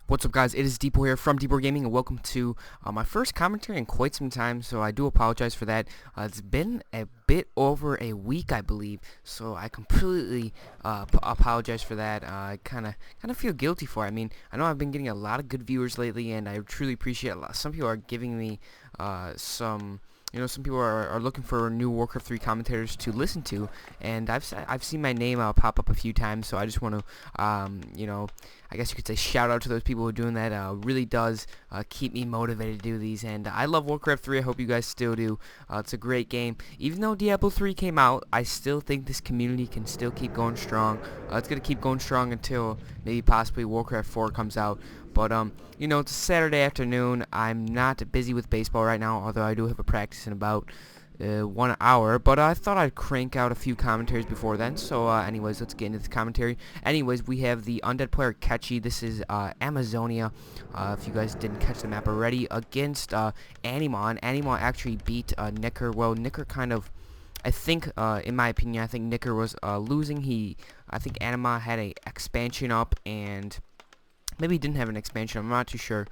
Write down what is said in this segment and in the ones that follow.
What's up, guys? It is DPor here from DPorGaming, and welcome to my first commentary in quite some time, so I do apologize for that. It's been a bit over a week, I believe, so I completely apologize for that. I kind of feel guilty for it. I mean, I know I've been getting a lot of good viewers lately, and I truly appreciate it. Some people are giving me some people are looking for new Warcraft 3 commentators to listen to, and I've seen my name pop up a few times, so I just want to, I guess you could say shout out to those people who are doing that. Really does keep me motivated to do these, and I love Warcraft 3. I hope you guys still do. It's a great game. Even though Diablo 3 came out, I still think this community can still keep going strong. It's going to keep going strong until maybe possibly Warcraft 4 comes out. But, it's a Saturday afternoon. I'm not busy with baseball right now, although I do have a practice in about 1 hour. But I thought I'd crank out a few commentaries before then. So, anyways, let's get into the commentary. Anyways, we have the undead player Cechi. This is Amazonia, if you guys didn't catch the map already, against Animaa. And Animaa actually beat Nicker. Well, Nicker kind of... I think, in my opinion, I think Nicker was losing. I think Animaa had a expansion up, and... maybe he didn't have an expansion, I'm not too sure.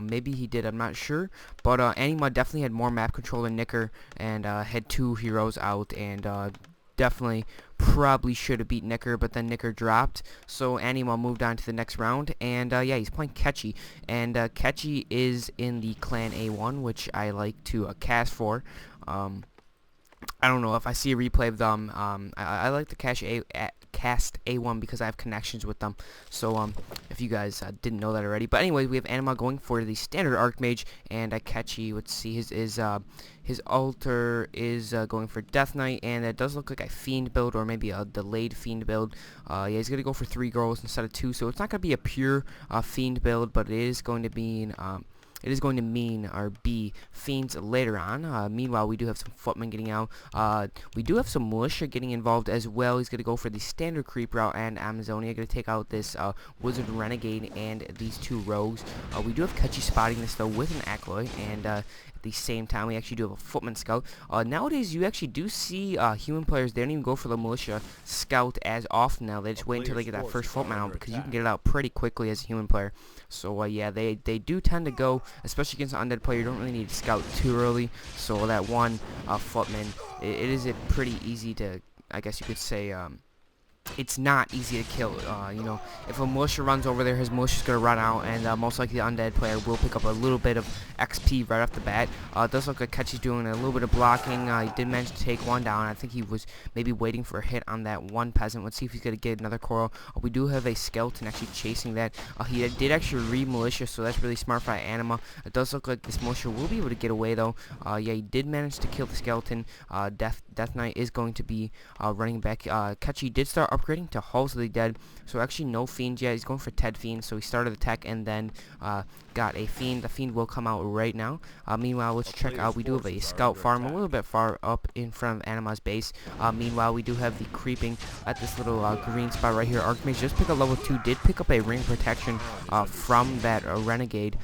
Maybe he did, I'm not sure. But Animaa definitely had more map control than Nicker, and had 2 heroes out, and definitely probably should have beat Nicker, but then Nicker dropped. So Animaa moved on to the next round, and yeah, he's playing Cechi. And Cechi is in the clan A1, which I like to cast for. I don't know if I see a replay of them. I like to cast A1 because I have connections with them. So if you guys didn't know that already, but anyway, we have Animaa going for the standard Archmage, and Cechi, let's see, his altar is going for Death Knight, and it does look like a Fiend build, or maybe a delayed Fiend build. Yeah, he's gonna go for 3 girls instead of 2, so it's not gonna be a pure Fiend build, but it is going to mean or be fiends later on. Meanwhile, we do have some footmen getting out. We do have some militia getting involved as well. He's going to go for the standard creep route, and Amazonia going to take out this wizard renegade and these 2 rogues. We do have Cechi spotting this though with an acolyte, and at the same time we actually do have a footman scout. Nowadays you actually do see human players, they don't even go for the militia scout as often now. They just wait until they get that first footman out, because you can get it out pretty quickly as a human player. So yeah, they do tend to go, especially against an undead player, you don't really need to scout too early. So that one footman, it is pretty easy to, I guess you could say, it's not easy to kill. If a militia runs over there, his militia's going to run out, and most likely the undead player will pick up a little bit of XP right off the bat. It does look like Cechi's doing a little bit of blocking. He did manage to take one down. I think he was maybe waiting for a hit on that one peasant. Let's see if he's going to get another coral. We do have a skeleton actually chasing that. He did actually re-militia, so that's really smart by Animaa. It does look like this militia will be able to get away, though. Yeah, he did manage to kill the skeleton. Death Knight is going to be running back. Cechi did start upgrading to Halls of the Dead, so actually no fiends yet. He's going for Ted Fiend, so he started the tech and then got a Fiend. The Fiend will come out right now. Meanwhile, let's check out, we do have a scout farm a little bit far up in front of Animaa's base. Meanwhile, we do have the creeping at this little green spot right here. Archmage just pick up level 2, did pick up a ring protection from that renegade.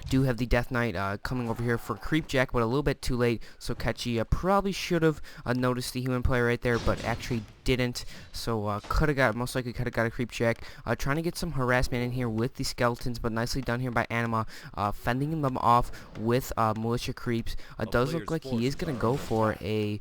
Do have the Death Knight coming over here for Creep Jack, but a little bit too late. So Cechi probably should have noticed the human player right there, but actually didn't. So most likely could have got a Creep Jack. Trying to get some harassment in here with the skeletons, but nicely done here by Animaa, fending them off with militia creeps. It does look like he is gonna go for a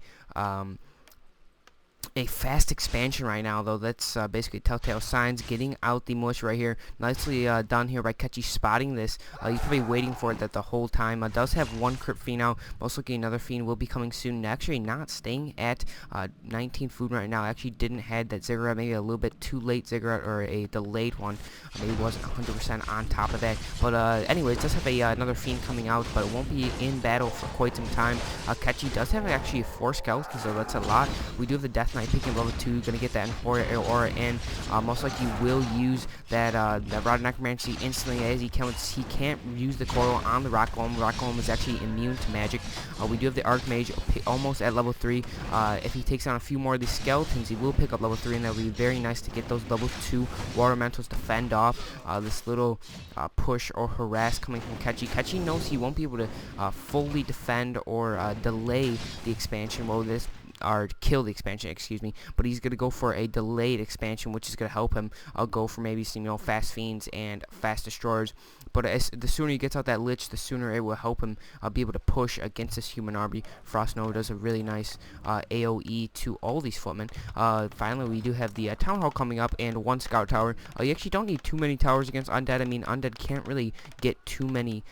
fast expansion right now, though. That's basically telltale signs. Getting out the militia right here. Nicely done here by Cechi spotting this. He's probably waiting for it that the whole time. Does have 1 crit fiend out. Most likely another fiend will be coming soon. Actually not staying at 19 food right now. Actually didn't had that ziggurat, maybe a little bit too late ziggurat, or a delayed one. Maybe wasn't 100% on top of that. But anyways, does have another fiend coming out, but it won't be in battle for quite some time. Cechi does have actually 4 skeletons, so that's a lot. We do have the Death Knight picking level 2, gonna get that aura in. Most likely will use that Rod of Necromancy instantly, as he can't use the coral on the Rock Golem. Rock Golem is actually immune to magic. We do have the Archmage almost at level 3. If he takes on a few more of these skeletons, he will pick up level 3, and that will be very nice to get those level 2 water elementals to fend off this little push or harass coming from Cechi. Cechi knows he won't be able to fully defend or delay the expansion. Well, this or kill the expansion, excuse me, but he's going to go for a delayed expansion, which is going to help him go for maybe some, fast fiends and fast destroyers. But the sooner he gets out that lich, the sooner it will help him be able to push against this human army. Frost Nova does a really nice AoE to all these footmen. Finally, we do have the town hall coming up and one scout tower. You actually don't need too many towers against undead. I mean, undead can't really get too many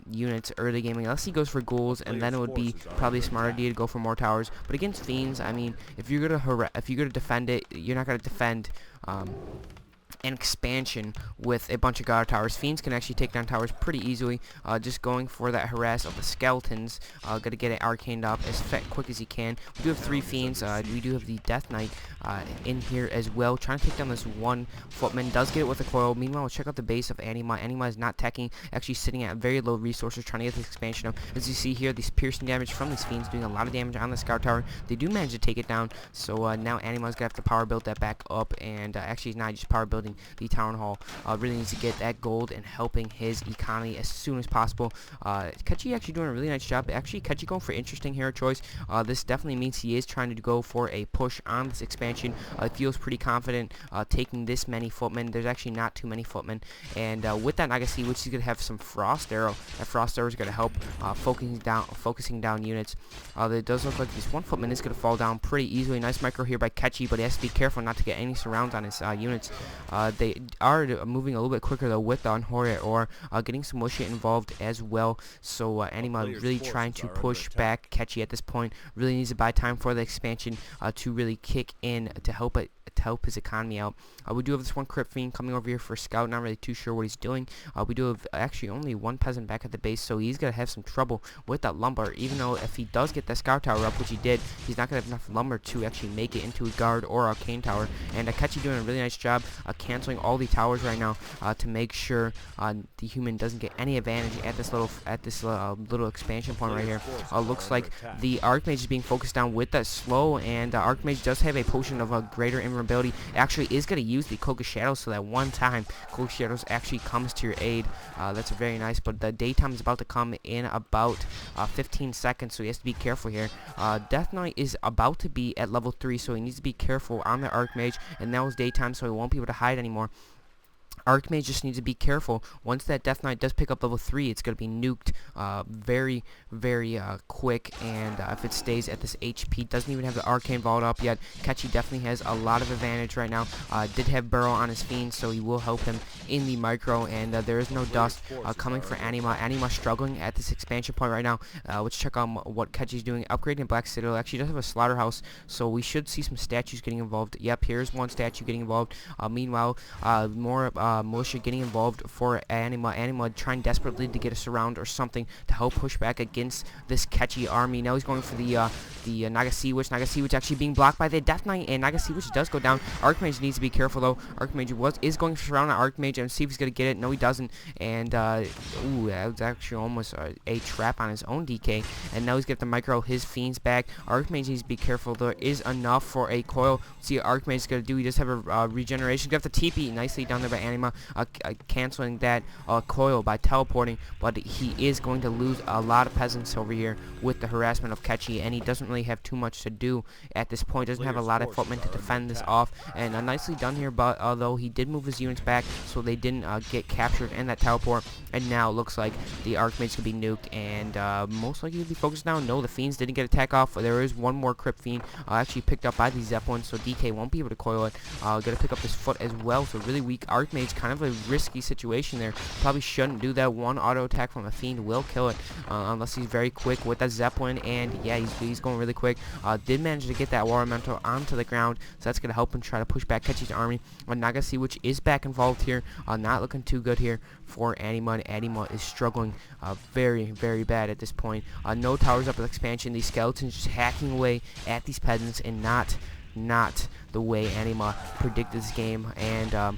units early game unless he goes for ghouls, and then it would be probably a smart idea to go for more towers. But against fiends, I mean, if you're gonna defend it, you're not gonna defend an expansion with a bunch of guard towers. Fiends can actually take down towers pretty easily. Just going for that harass of the skeletons. Gotta get it arcaned up as quick as you can. We do have 3 fiends. We do have the Death Knight in here as well, trying to take down this one footman. Does get it with a coil. Meanwhile, check out the base of Animaa. Animaa is not teching, actually sitting at very low resources, trying to get this expansion up. As you see here, these piercing damage from these fiends doing a lot of damage on the scout tower. They do manage to take it down, so now Animaa's gonna have to power build that back up, and actually not just power building the town hall. Really needs to get that gold and helping his economy as soon as possible. Cechi actually doing a really nice job. Actually, Cechi going for interesting hero choice. This definitely means he is trying to go for a push on this expansion. Feels pretty confident taking this many footmen. There's actually not too many footmen, and with that Nagasi, which is going to have some frost arrow. That frost arrow is going to help focusing down units. It does look like this one footman is going to fall down pretty easily. Nice micro here by Cechi, but he has to be careful not to get any surrounds on his units. They are moving a little bit quicker though with the Unhoria, or getting some Mushit involved as well. So Animaa really trying to push back Cechi at this point. Really needs to buy time for the expansion to really kick in to help his economy out. We do have this one Crypt Fiend coming over here for Scout. Not really too sure what he's doing. We do have actually only one peasant back at the base, so he's gonna have some trouble with that lumber. Even though if he does get that Scout Tower up, which he did, he's not gonna have enough lumber to actually make it into a guard or arcane tower. And Cechi doing a really nice job canceling all the towers right now to make sure the human doesn't get any advantage at this little expansion point right here. Looks like the Archmage is being focused down with that slow, and Archmage does have a potion of a greater invulnerability. Actually is going to use the Cloak of Shadows, so that one time Cloak of Shadows actually comes to your aid. That's very nice, but the daytime is about to come in about 15 seconds, so he has to be careful here. Death Knight is about to be at level 3, so he needs to be careful on the Archmage, and now is daytime, so he won't be able to hide anymore. Archmage just needs to be careful. Once that Death Knight does pick up level 3, it's going to be nuked very, very quick, and if it stays at this HP, doesn't even have the Arcane Vault up yet. Cechi definitely has a lot of advantage right now. Did have Burrow on his Fiend, so he will help him in the micro, and there is no dust coming for Animaa. Animaa struggling at this expansion point right now. Let's check on what Cechi's doing. Upgrading Black Citadel. Actually does have a slaughterhouse, so we should see some statues getting involved. Yep, here's one statue getting involved. Meanwhile, more militia getting involved for Animaa. Animaa trying desperately to get a surround or something to help push back against this Cechi army. Now he's going for the Naga Sea Witch. Naga Sea Witch actually being blocked by the Death Knight, and Naga Sea Witch does go down. Archmage needs to be careful though. Archmage is going to surround an Archmage and see if he's going to get it. No, he doesn't. And ooh, that was actually almost a trap on his own DK. And now he's got the micro his Fiends back. Archmage needs to be careful. There is enough for a coil. Let's see what Archmage is going to do. He does have a regeneration. Got the TP nicely down there by Animaa. Canceling that coil by teleporting, but he is going to lose a lot of peasants over here with the harassment of Cechi, and he doesn't really have too much to do at this point. Doesn't have a lot of footmen to defend this off, and nicely done here, but although he did move his units back so they didn't get captured in that teleport, and now it looks like the Archmage could be nuked, and most likely to be focused down. No, the Fiends didn't get attack off. There is one more Crypt Fiend actually picked up by the Zeppelin, so DK won't be able to coil it. Gonna pick up this foot as well, so really weak Archmage, kind of a risky situation there. Probably shouldn't do that. One auto attack from a Fiend will kill it unless he's very quick with that Zeppelin, and yeah, he's going really quick. Did manage to get that War Elemental onto the ground, so that's going to help him try to push back Cechi's army. Naga Sea Witch is back involved here. Not looking too good here for Animaa, and Animaa is struggling very, very bad at this point. No towers up with expansion. These skeletons just hacking away at these peasants, and not the way Animaa predicted this game, and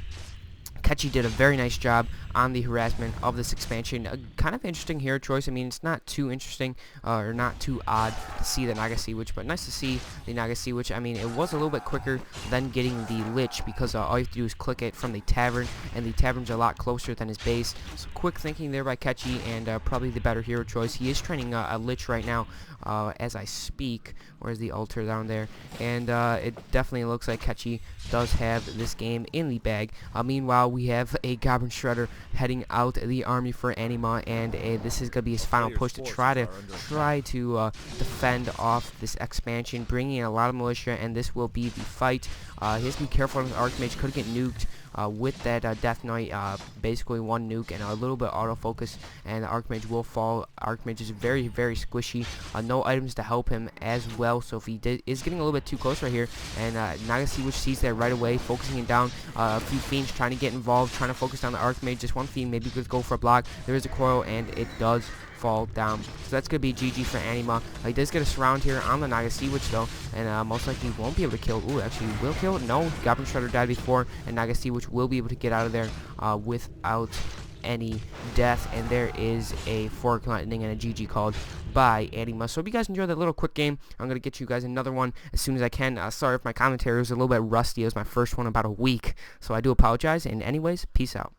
Cechi did a very nice job on the harassment of this expansion. A kind of interesting hero choice. I mean, it's not too interesting or not too odd to see the Naga Sea Witch, but nice to see the Naga Sea Witch. I mean, it was a little bit quicker than getting the Lich because all you have to do is click it from the tavern, and the tavern's a lot closer than his base. So quick thinking there by Cechi, and probably the better hero choice. He is training a Lich right now as I speak. Where's the altar down there? And it definitely looks like Cechi does have this game in the bag. Meanwhile, we have a Goblin Shredder heading out the army for Animaa, and this is going to be his final push to try to defend off this expansion, bringing in a lot of militia, and this will be the fight. He has to be careful on his Archmage. Could get nuked with that Death Knight, basically one nuke and a little bit autofocus, and the Archmage will fall. Archmage is very, very squishy. No items to help him as well, so if he is getting a little bit too close right here, and Naga Sea Witch sees that right away, focusing him down. A few fiends trying to get involved, trying to focus down the Archmage. Just one fiend, maybe could go for a block. There is a coil, and it does fall down. So that's going to be GG for Animaa. He does get a surround here on the Naga Sea Witch though, and most likely won't be able to kill. Ooh, actually will kill. No, Goblin Shredder died before, and Naga Sea Witch will be able to get out of there without any death, and there is a fork lightning and a GG called by Animaa. So if you guys enjoyed that little quick game, I'm going to get you guys another one as soon as I can. Sorry if my commentary was a little bit rusty. It was my first one in about a week, so I do apologize, and anyways, peace out.